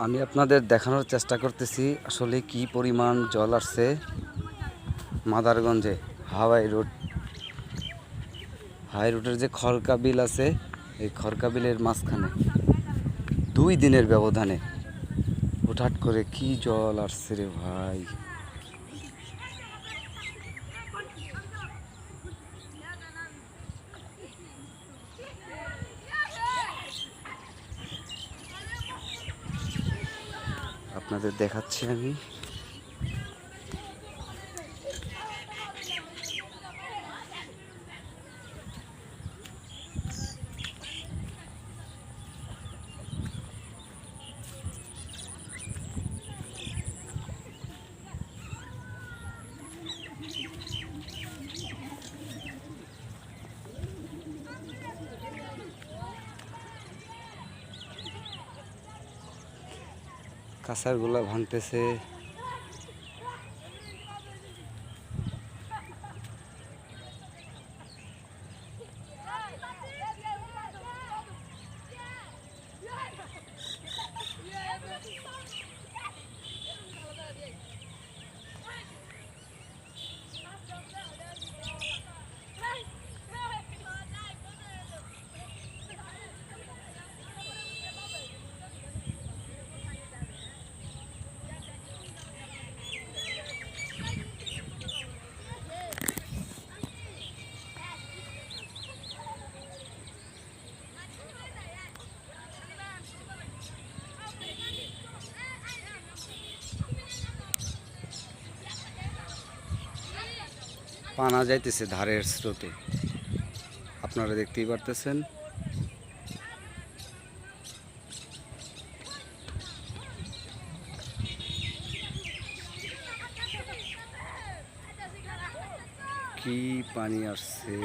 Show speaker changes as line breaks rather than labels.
আমি আপনাদের দেখানোর চেষ্টা করতেছি আসলে কি পরিমাণ জল আসছে মাদারগঞ্জে হাই রোডের যে খড়কা বিল আছে, এই খড়কা বিলের মাঝখানে 2 দিনের ব্যবধানে হুটহাট করে কি জল আসছে রে ভাই। আপনাদের দেখাচ্ছি আমি। কাঁসারগুলা ভাঙতেছে। পানা যাইতেছে ধারের স্রোতে, আপনারা দেখতেই পারতেছেন। কি পানি আসছে।